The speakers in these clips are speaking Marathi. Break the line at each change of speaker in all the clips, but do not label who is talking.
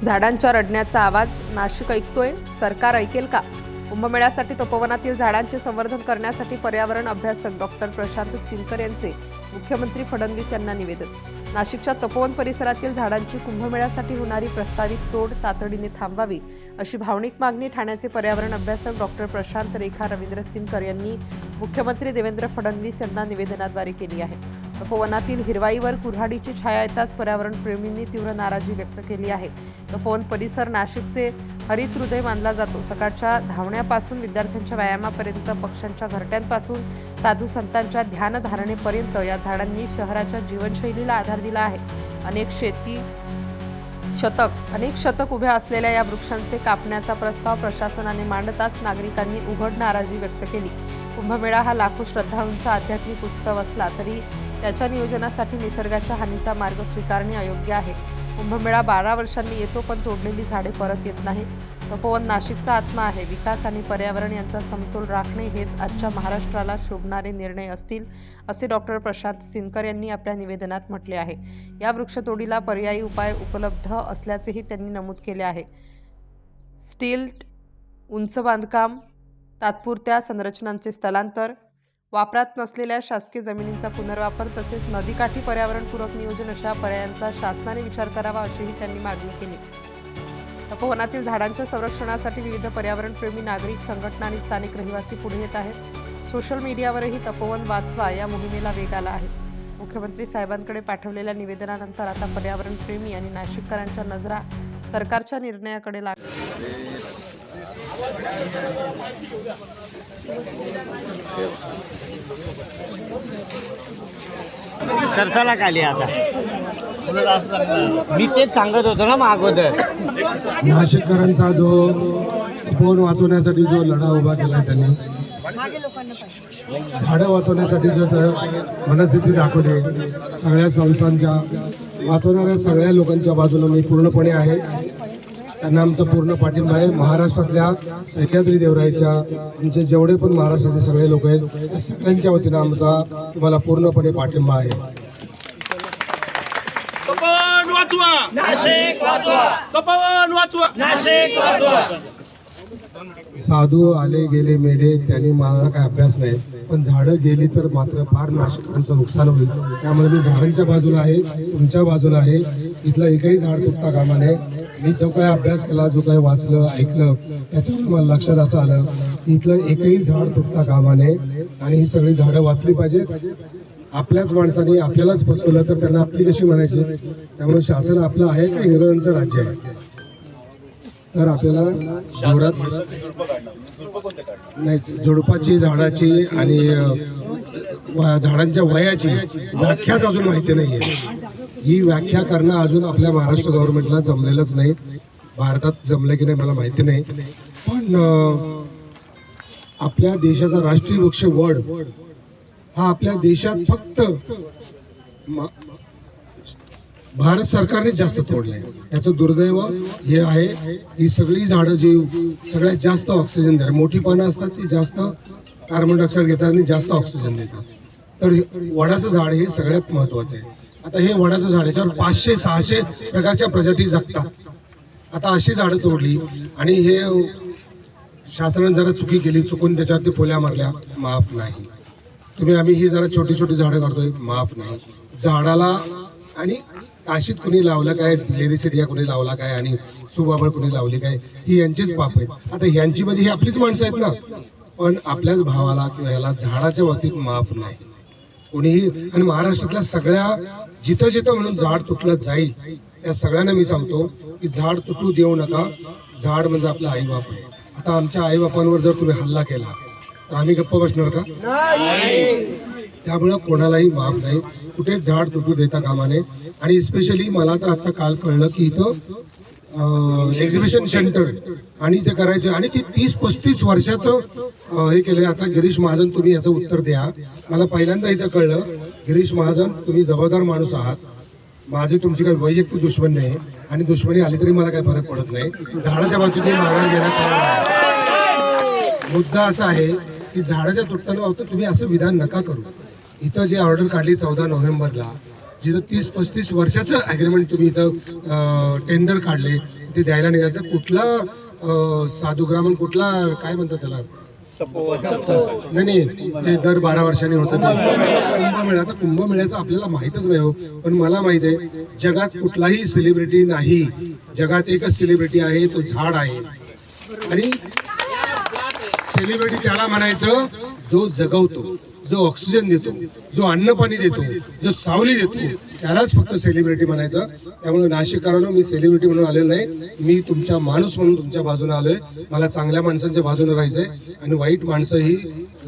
झाडांच्या रडण्याचा आवाज नाशिक ऐकतोय, सरकार ऐकेल का? कुंभमेळ्यासाठी तपोवनातील झाडांचे संवर्धन करण्यासाठी पर्यावरण अभ्यासक डॉक्टर प्रशांत सिनकर यांचे मुख्यमंत्री फडणवीस यांना निवेदन. नाशिकच्या तपोवन परिसरातील झाडांची कुंभमेळ्यासाठी होणारी प्रस्तावित तोड तातडीने थांबवावी अशी भावनिक मागणी ठाण्याचे पर्यावरण अभ्यासक डॉक्टर प्रशांत रेखा रवींद्र सिनकर यांनी मुख्यमंत्री देवेंद्र फडणवीस यांना निवेदनाद्वारे केली आहे. तपोवनातील हिरवाईवर कुऱ्हाडीची छाया येताच पर्यावरण प्रेमींनी तीव्र नाराजी व्यक्त केली आहे. तपोवन परिसर नाशिकचे हरित हृदय मानला जातो. सकाळच्या धावण्यापासून विद्यार्थ्यांच्या व्यायामापर्यंत, पक्ष्यांच्या घरट्यांपासून साधू संतांच्या ध्यानधारणेपर्यंत या झाडांनी शहराच्या जीवनशैलीला आधार दिला आहे. अनेक शतक उभ्या असलेल्या या वृक्षांचे कापण्याचा प्रस्ताव प्रशासनाने मांडताच नागरिकांनी उघड नाराजी व्यक्त केली. कुंभमेळा हा लाखो श्रद्धाळूंचा आध्यात्मिक उत्सव असला तरी त्याच्या नियोजनासाठी निसर्गाच्या हानीचा मार्ग स्वीकारणे अयोग्य आहे. कुंभमेळा 12 वर्षांनी येतो, पण तोडलेली झाडे परत येत नाहीत. तपोवन नाशिकचा आत्मा आहे. विकास आणि पर्यावरण यांचा समतोल राखणे हेच आजच्या महाराष्ट्राला शोभणारे निर्णय असतील, असे डॉक्टर प्रशांत सिनकर यांनी आपल्या निवेदनात म्हटले आहे. या वृक्षतोडीला पर्यायी उपाय उपलब्ध असल्याचेही त्यांनी नमूद केले आहे. स्टील, उंच बांधकाम, तात्पुरत्या संरचनांचे स्थलांतर, वापरात नसलेल्या शासकीय जमिनींचा पुनर्वापर तसेच नदीकाठी पर्यावरणपूरक नियोजन अशा पर्यायांचा शासनाने विचार करावा अशीही त्यांनी मागणी केली. तपोवनातील झाडांच्या संरक्षणासाठी विविध पर्यावरणप्रेमी नागरिक संघटना आणि स्थानिक रहिवासी पुढे येत आहेत. सोशल मीडियावरही तपोवन वाचवा या मोहिमेला वेग आला आहे. मुख्यमंत्री साहेबांकडे पाठवलेल्या निवेदनानंतर आता पर्यावरणप्रेमी आणि नाशिककरांच्या नजरा सरकारच्या निर्णयाकडे लागल्या.
सरकारला आली आता. मी तेच सांगत होतो ना अगोदर.
नाशिककरांचा जो फोन वाचवण्यासाठी जो लढा उभा केला त्यांनी, झाडं वाचवण्यासाठी जो मनस्थिती दाखवली, सगळ्या संस्थांच्या वाचवणाऱ्या सगळ्या लोकांच्या बाजूने मी पूर्णपणे आहे. त्यांना आमचा पूर्ण पाठिंबा आहे. महाराष्ट्रातल्या सह्याद्री देवराईच्या आमचे जेवढे पण महाराष्ट्रातले सगळे लोक आहेत त्या सगळ्यांच्या वतीनं आमचा तुम्हाला पूर्णपणे पाठिंबा आहे.
तपोवन वाचवा, नाशिक वाचवा. तपोवन वाचवा, नाशिक वाचवा.
साधू आले गेले मेले, त्यांनी मला काय अभ्यास नाही, पण झाडं गेली तर मात्र फार नाशिकांचं नुकसान होईल. त्यामुळे मी झाडांच्या बाजूला आहे, तुमच्या बाजूला आहे. इथलं एकही झाड तुटता कामा नये. मी जो काही अभ्यास केला, जो काही वाचलं ऐकलं, त्याच्यावर मला लक्षात असं आलं की इथलं एकही झाड तुटता कामा नये आणि ही सगळी झाडं वाचली पाहिजेत. आपल्याच माणसाने आपल्यालाच फसवलं तर त्यांना आपली कशी म्हणायची? त्यामुळे शासन आपलं आहे का इंग्रजांचं राज्य आहे? तर आपल्याला नाही, झुडपाची, झाडाची आणि झाडांच्या वयाची व्याख्याच अजून माहिती नाही आहे. ही व्याख्या करणं अजून आपल्या महाराष्ट्र गव्हर्नमेंटला जमलेलंच नाही. भारतात जमलं की नाही मला माहिती नाही, पण आपल्या देशाचा राष्ट्रीय वृक्ष वड हा आपल्या देशात फक्त भारत सरकारने जास्त तोडलंय. याचं दुर्दैव हे आहे. ही सगळी झाडं जी सगळ्यात जास्त ऑक्सिजन देतात, मोठी पानं असतात ती जास्त कार्बन डायऑक्साईड घेतात आणि जास्त ऑक्सिजन देतात. तर वडाचं झाड हे सगळ्यात महत्त्वाचं आहे. आता हे वडाचं झाड, याच्यावर 500-600 प्रकारच्या प्रजाती जगतात. आता अशी झाडं तोडली आणि हे शासनाने जरा चुकी केली, चुकून त्याच्यावरती पोल्या मारल्या, माफ नाही. आम्ही ही जरा छोटी छोटी झाडं काढतोय, माफ नाही. झाडाला आणि काशीत कुणी लावलं काय, लेरीसिडिया कुणी लावला काय आणि सुबाबळ कुणी लावली काय, ही यांचीच पाप आहेत. आता यांची म्हणजे ही आपलीच माणसं आहेत ना, पण आपल्याच भावाला किंवा याला झाडाच्या बाबतीत माफ नाही कोणीही. आणि महाराष्ट्रातल्या सगळ्या जिथं जिथं म्हणून झाड तुटलं जाईल त्या सगळ्यांना मी सांगतो की झाड तुटू देऊ नका. झाड म्हणजे आपलं आईबाप आहे. आता आमच्या आईबापांवर जर तुम्ही हल्ला केला तर आम्ही गप्प बसणार का? त्यामुळं कोणालाही माफ नाही. कुठे झाड तुटू देता कामा नये. आणि स्पेशली मला तर आता काल कळलं की इथं एक्झिबिशन सेंटर आणि ते करायचे आणि ती 30-35 वर्षाचं हे केलं. आता गिरीश महाजन, तुम्ही याचं उत्तर द्या. मला पहिल्यांदा इथं कळलं, गिरीश महाजन तुम्ही जबाबदार माणूस आहात. माझी तुमची काही वैयक्तिक दुश्मन नाही आणि दुश्मनी आली तरी मला काही फरक पडत नाही. झाडाच्या बाबतीत माघार घेण्यात मुद्दा असा आहे की झाडाच्या तुटताना तुम्ही असं विधान नका करू. इथं जी ऑर्डर काढली 14 नोव्हेंबरला, जिथं 30-35 वर्षाचं ॲग्रीमेंट तुम्ही इथं टेंडर काढले, ते द्यायला निघाले तर कुठला साधुग्रामन कुठला काय म्हणतात त्याला नाही ते दर 12 वर्षांनी होतं कुंभमेळा. आता कुंभमेळ्याचं आपल्याला माहीतच नाही हो, पण मला माहित आहे जगात कुठलाही सेलिब्रिटी नाही, जगात एकच सेलिब्रिटी आहे, तो झाड आहे. आणि सेलिब्रिटी त्याला म्हणायचं जो जगवतो, जो ऑक्सिजन देतो, जो अन्न पाणी देतो, जो सावली देतो, त्यालाच फक्त सेलिब्रिटी म्हणायचं. त्यामुळे नाशिककरांनो, मी सेलिब्रिटी म्हणून आलेलो नाही, मी तुमचा माणूस म्हणून तुमच्या बाजूने आलोय. मला चांगल्या माणसांच्या बाजूने राहायचंय आणि वाईट माणसं ही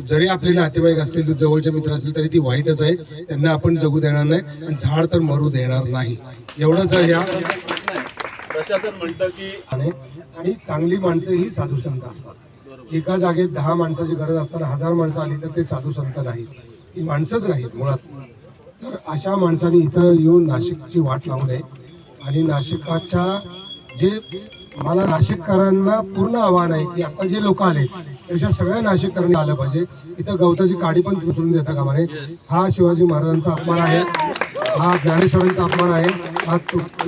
जरी आपले नातेवाईक असतील, जवळचे मित्र असतील तरी ती वाईटच आहे, त्यांना आपण जगू देणार नाही आणि झाड तर मरू देणार नाही. एवढंच या
प्रशासन म्हणतं की
आणि चांगली माणसं ही साधू संत असतात. एका जागेत 10 माणसाची गरज असताना 1000 माणसं आली तर ते साधू संत नाहीत, ती माणसंच नाहीत मुळात. तर अशा माणसांनी इथं येऊन नाशिकची वाट लावू नये. आणि नाशिकाच्या जे मला नाशिककरांना पूर्ण आव्हान आहे की आता जे लोक आले त्याच्या सगळ्या नाशिककरांनी आलं पाहिजे. इथं गवताची काडी पण उचलून देता कामा नये. हा शिवाजी महाराजांचा अपमान आहे, हा ज्ञानेश्वरांचा अपमान आहे, हा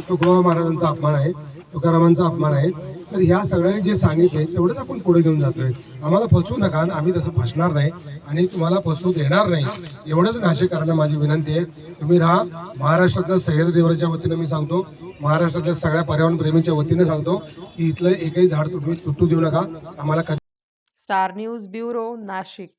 तुकोबा महाराजांचा अपमान आहे, तुकारामांचा अपमान आहे. तर ह्या सगळ्यांनी जे सांगितले तेवढंच आपण पुढे घेऊन जातोय. आम्हाला फसवू नका, आम्ही तसं फसणार नाही आणि तुम्हाला फसवू देणार नाही. एवढंच नाशिककरांना माझी विनंती आहे. तुम्ही राहा. महाराष्ट्रातल्या सह्याद्री वतीनं मी सांगतो, महाराष्ट्रातल्या सगळ्या पर्यावरण प्रेमीच्या वतीनं सांगतो की इथलं एकही झाड तुम्ही तुटू देऊ नका. आम्हाला
स्टार न्यूज ब्युरो, नाशिक.